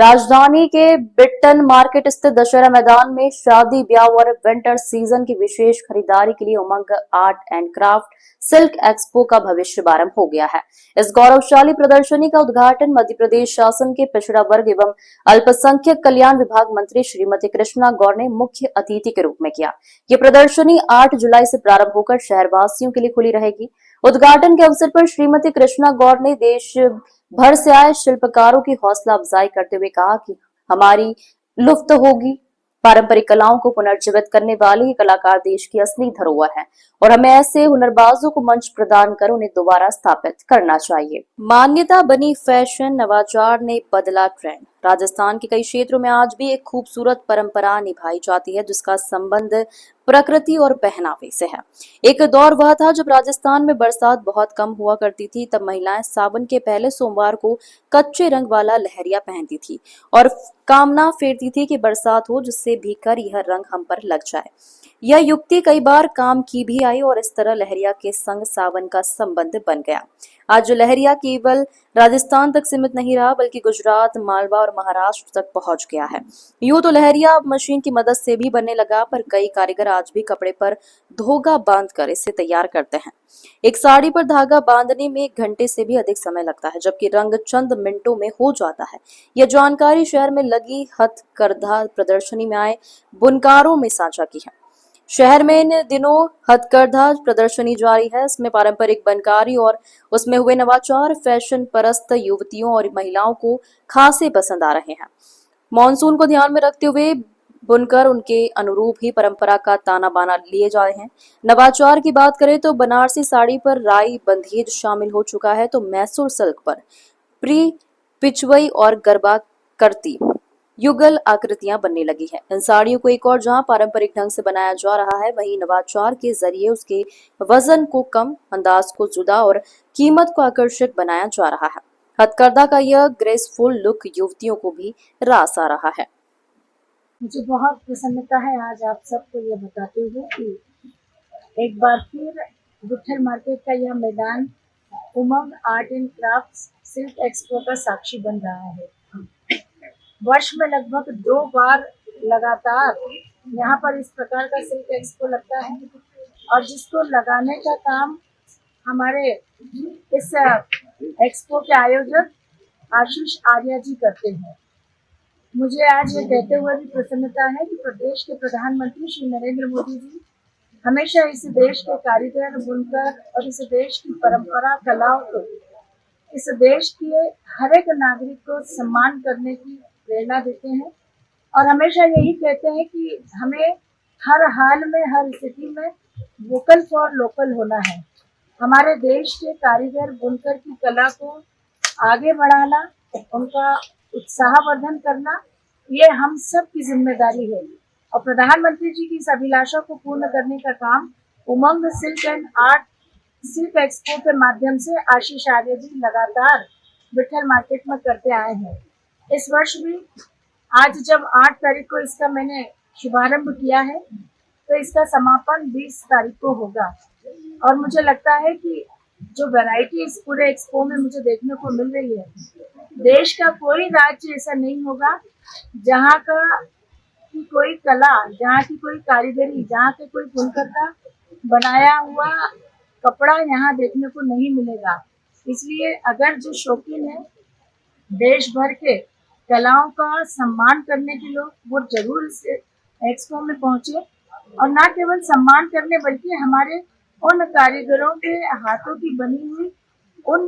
राजधानी के बिट्टन मार्केट स्थित दशहरा मैदान में शादी ब्याह और विंटर सीजन की विशेष खरीदारी के लिए Umang art and craft silk expo का भव्य शुभारंभ हो गया है। इस गौरवशाली प्रदर्शनी का उद्घाटन मध्य प्रदेश शासन के पिछड़ा वर्ग एवं अल्पसंख्यक कल्याण विभाग मंत्री श्रीमती कृष्णा गौर ने मुख्य अतिथि के रूप में किया। ये प्रदर्शनी 8 जुलाई से प्रारंभ होकर शहरवासियों के लिए खुली रहेगी। उद्घाटन के अवसर पर श्रीमती कृष्णा गौर ने देश भर से आए शिल्पकारों की हौसला अफजाई करते हुए कहा कि हमारी लुप्त होगी पारंपरिक कलाओं को पुनर्जीवित करने वाले ये कलाकार देश की असली धरोहर हैं और हमें ऐसे हुनरबाजों को मंच प्रदान कर उन्हें दोबारा स्थापित करना चाहिए। मान्यता बनी फैशन नवाचार ने बदला ट्रेंड। राजस्थान के कई क्षेत्रों में आज भी एक खूबसूरत परंपरा निभाई जाती है जिसका संबंध प्रकृति और पहनावे से है। एक दौर वह था जब राजस्थान में बरसात बहुत कम हुआ करती थी। तब महिलाएं सावन के पहले सोमवार को कच्चे रंग वाला लहरिया पहनती थी और कामना फेरती थी कि बरसात हो जिससे भीकर यह रंग हम पर लग जाए। यह युक्ति कई बार काम की भी आई और इस तरह लहरिया के संग सावन का संबंध बन गया। आज जो लहरिया केवल राजस्थान तक सीमित नहीं रहा बल्कि गुजरात, मालवा और महाराष्ट्र तक पहुंच गया है। यूं तो लहरिया अब मशीन की मदद से भी बनने लगा, पर कई कारीगर आज भी कपड़े पर धागा बांधकर इसे तैयार करते हैं। एक साड़ी पर धागा बांधने में 1 घंटे से भी अधिक समय लगता है, जबकि रंग चंद मिनटों में हो जाता है। यह जानकारी शहर में लगी हथकरघा प्रदर्शनी में आए बुनकारों में साझा की है। शहर में इन दिनों हथकरघा प्रदर्शनी जारी है। इसमें पारंपरिक बनकारी और उसमें हुए नवाचार फैशन परस्त युवतियों और महिलाओं को खासे पसंद आ रहे हैं। मॉनसून को ध्यान में रखते हुए बुनकर उनके अनुरूप ही परंपरा का ताना बाना लिए जा रहे हैं। नवाचार की बात करें तो बनारसी साड़ी पर राई बंधेज शामिल हो चुका है, तो मैसूर सिल्क पर प्री पिचवई और गरबा करती युगल आकृतियां बनने लगी है। इन साड़ियों को एक और जहां पारंपरिक ढंग से बनाया जा रहा है, वहीं नवाचार के जरिए उसके वजन को कम, अंदाज को जुदा और कीमत को आकर्षक बनाया जा रहा है। हथकरघा का यह ग्रेसफुल लुक युवतियों को भी रास आ रहा है। मुझे बहुत प्रसन्नता है आज आप सबको ये बताते हुए कि एक बार फिर विठल मार्केट का यह मैदान Umang art and craft silk expo का साक्षी बन रहा है। वर्ष में लगभग 2 बार लगातार यहाँ पर इस प्रकार का सिल्क एक्सपो लगता है और जिसको लगाने का काम हमारे इस एक्सपो के आयोजक आशीष आर्या जी करते हैं। मुझे आज ये कहते हुए भी प्रसन्नता है कि प्रदेश के प्रधानमंत्री श्री नरेंद्र मोदी जी हमेशा इस देश के कारीगर, बुनकर और इस देश की परंपरा कलाओं को, इस देश के हर एक नागरिक को सम्मान करने की प्रेरणा देते हैं और हमेशा यही कहते हैं कि हमें हर हाल में, हर स्थिति में वोकल फॉर लोकल होना है। हमारे देश के कारीगर, बुनकर की कला को आगे बढ़ाना, उनका उत्साहवर्धन करना, ये हम सब की जिम्मेदारी है और प्रधानमंत्री जी की इस अभिलाषा को पूर्ण करने का काम Umang silk and art silk expo के माध्यम से आशीष आर्य जी लगातार विठल मार्केट में करते आए हैं। इस वर्ष भी आज जब 8 तारीख को इसका मैंने शुभारंभ किया है तो इसका समापन 20 तारीख को होगा और मुझे लगता है कि जो वैरायटी इस पूरे एक्सपो में मुझे देखने को मिल रही है, देश का कोई राज्य ऐसा नहीं होगा जहाँ का की कोई कला, जहाँ की कोई कारीगरी, जहाँ के कोई बुनकर का बनाया हुआ कपड़ा यहाँ देखने को नहीं मिलेगा। इसलिए अगर जो शौकीन है देश भर के कलाओं का सम्मान करने के लोग, वो जरूर इस एक्सपो में पहुंचे और ना केवल सम्मान करने बल्कि हमारे उन कारीगरों के हाथों की बनी हुई उन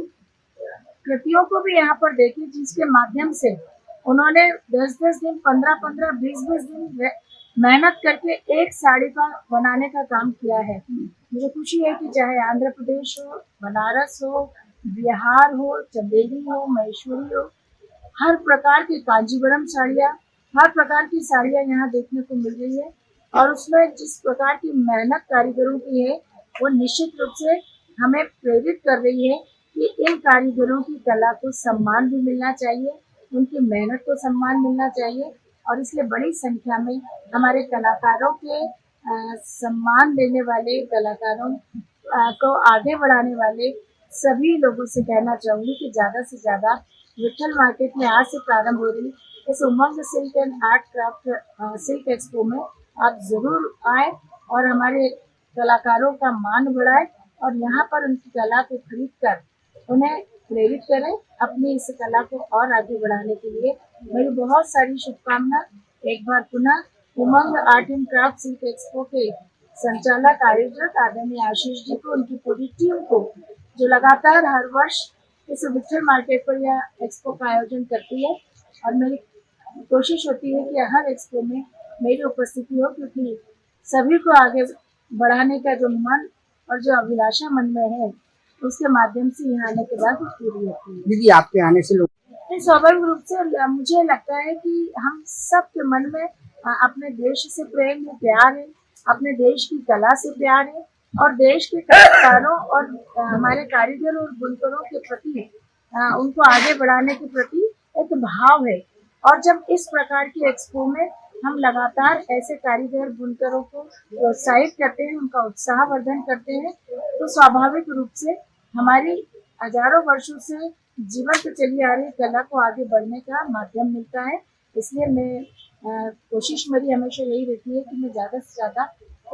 कृतियों को भी यहाँ पर देखें जिसके माध्यम से उन्होंने 10-10 दिन, 15-15, 20-20 दिन मेहनत करके एक साड़ी का बनाने का काम किया है। मुझे खुशी है कि चाहे आंध्र प्रदेश हो, बनारस हो, बिहार हो, चंदेरी हो, महेश्वरी हो, हर प्रकार की कांजीवरम साड़ियाँ, हर प्रकार की साड़ियाँ यहाँ देखने को मिल रही है और उसमें जिस प्रकार की मेहनत कारीगरों की है वो निश्चित रूप से हमें प्रेरित कर रही है कि इन कारीगरों की कला को सम्मान भी मिलना चाहिए, उनकी मेहनत को सम्मान मिलना चाहिए और इसलिए बड़ी संख्या में हमारे कलाकारों के सम्मान देने वाले, कलाकारों को आगे बढ़ाने वाले सभी लोगों से कहना चाहूँगी कि ज़्यादा से ज़्यादा विठल मार्केट में आज से प्रारंभ हो रही इस Umang silk and art craft silk expo में आप ज़रूर आए और हमारे कलाकारों का मान बढ़ाए और यहाँ पर उनकी कला को खरीद कर उन्हें प्रेरित करें अपनी इस कला को और आगे बढ़ाने के लिए। मेरी बहुत सारी शुभकामना। एक बार पुनः Umang art and craft silk expo के संचालक आयोजक आदरणीय आशीष जी को, उनकी पूरी टीम को, जो लगातार हर वर्ष इस विक्टर मार्केट पर यह एक्सपो का आयोजन करती है। और मेरी कोशिश होती है कि हर एक्सपो में मेरी उपस्थिति हो, क्योंकि सभी को आगे बढ़ाने का जो मन और जो अभिलाषा मन में है उसके माध्यम से यहाँ आने के बाद वो पूरी होती है। दीदी आपके आने से लोग तो स्वाभाविक रूप से मुझे लगता है कि हम सबके मन में अपने देश से प्रेम है, प्यार है, अपने देश की कला से प्यार है और देश के कलाकारों और हमारे कारीगर और बुनकरों के प्रति उनको आगे बढ़ाने के प्रति एक भाव है। और जब इस प्रकार की एक्सपो में हम लगातार ऐसे कारीगर बुनकरों को प्रोत्साहित करते हैं, उनका उत्साहवर्धन करते हैं, तो स्वाभाविक रूप से हमारी हजारों वर्षों से जीवंत चली आ रही कला को आगे बढ़ने का माध्यम मिलता है। इसलिए मैं कोशिश मेरी हमेशा यही रहती है कि मैं ज़्यादा से ज़्यादा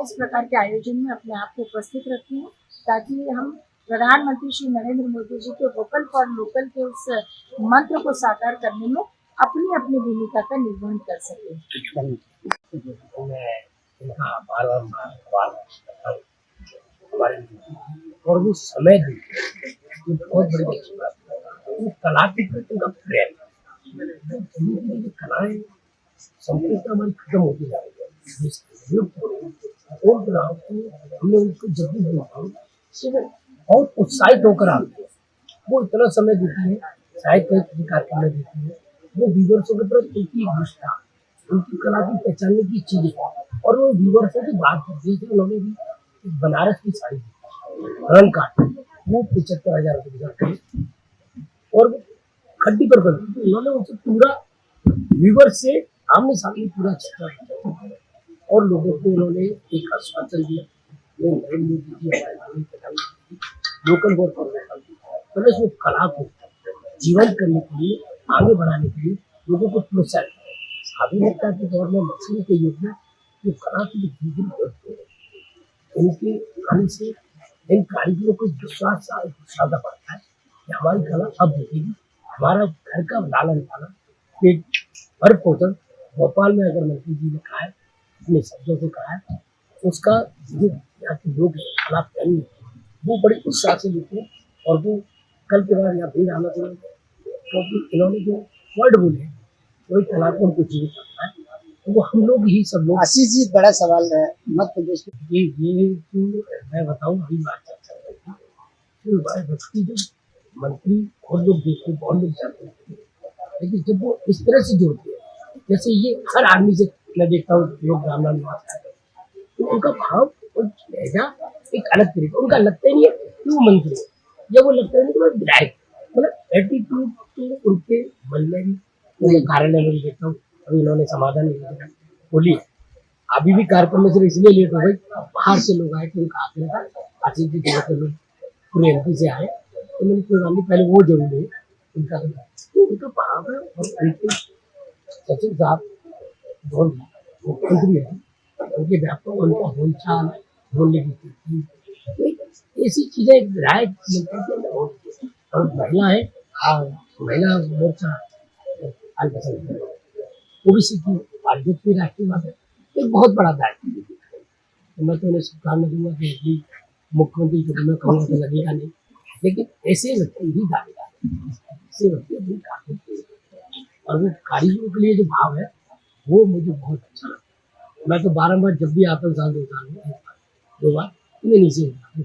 इस प्रकार के आयोजन में अपने आप को उपस्थित रखती हूँ, ताकि हम प्रधानमंत्री श्री नरेंद्र मोदी जी के वोकल फॉर लोकल के उस मंत्र को साकार करने में अपनी अपनी भूमिका का निर्वहन कर सकें। मैं इनका बार बार आभार करता हूँ हमारे लिए। और वो समय भी ये बहुत बड़ी अच्छी बात है। वो कला के प्रति उनका प्रेम, जो कलाएं संपूर्ण हमारी खत्म होती जा रही है, जिसके विलुप्त हो रही है, उन कलाओं को हमने उनको जब भी देखा सिर्फ बहुत उत्साहित होकर आते हैं। वो इतना समय देती है, साहित्य के कार्यक्रम में देती है, वो व्यूअर्सों के प्रति उनकी निष्ठा, उनकी कला की पहचानने की चीजें, और वो व्यूअर्सों की बात करती है कि उन्होंने भी एक बनारस की साड़ी रंग काट वो 75,000 रुपये की जाती है और खड्डी पर करती, तो उन्होंने उनसे पूरा व्यूअर से आमने सामने पूरा चित्र और लोगों को उन्होंने एक आश्वासन दिया। नरेंद्र मोदी जी हमारे प्रधानमंत्री लोकल फॉर लोकल प्लस वो कला को जीवंत करने के लिए, आगे बढ़ाने के लिए लोगों को प्रोत्साहित करें। आधुनिकता के दौर में मछली के युग में जो कला की धीरे बढ़ती है, इनके आने से इन कारीगरों को विश्वास ज्यादा बढ़ता है कि हमारी कला अब दिखेगी। हमारा घर का लालन पालन पेट भर पोषण भोपाल में अगर मंत्री जी ने कहा है, अपने शब्दों से कहा है, उसका जो यहाँ के लोग कला प्रेमी वो बड़े उत्साह से लेते हैं और वो कल के बाद यहाँ भीड़ आना चाहिए, क्योंकि इन्होंने जो वर्ड बोले वही कला को हमको जीवित करता है। तो वो हम लोग ही सब लोग। आशीष जी बड़ा सवाल है मध्य प्रदेश में, ये जो मैं बताऊँ अभी बात चर्चा करती व्यक्ति जो मंत्री और लोग देखते बहुत लोग जाते हैं, लेकिन जब वो इस तरह से जोड़ते हैं, जैसे ये हर आदमी से मैं देखता हूँ लोग रामनाम निवास करते हैं, तो उनका भाव और लहजा एक अलग तरीका, उनका लगता ही नहीं है कि वो मंत्री है, या वो लगता नहीं कि वो विधायक, मतलब एटीट्यूड तो उनके मन में भी उनके कार्यालय में भी देखता हूँ। अभी इन्होंने समाधान बोली है, अभी भी कार्यक्रम में सिर्फ इसलिए लेट हो गई, बाहर से लोग आए थे, उनका आखिर था आशीष जी के लोग पूरे MP से आए, तो मैंने कोई बात नहीं, पहले वो जरूरी है उनका, तो उनका भाव है। और उनके सचिव साहब धोल मुख्यमंत्री है, उनके व्यापक उनका बोलचाल बोलने की तरीकी, तो ऐसी चीजें विधायक मंत्री के अंदर होती है। और महिला है, महिला मोर्चा अल्पसंख्यक ओबीसी की अध्यक्ष भी राष्ट्रीय बात है, एक बहुत बड़ा दायित्व है। तो मैं तो उन्हें शुभकामना दूंगा कि अभी मुख्यमंत्री को मैं कहूँगा तो लगेगा नहीं, लेकिन ऐसे व्यक्ति ही दावेदार है, ऐसे व्यक्ति अपनी काम और वो कारीगरों के लिए जो भाव है वो मुझे बहुत अच्छा लगता है। मैं तो बारम्बार जब भी आता हूँ साल 2 साल में 1 बार 2 बार मैं नीचे होता हूँ।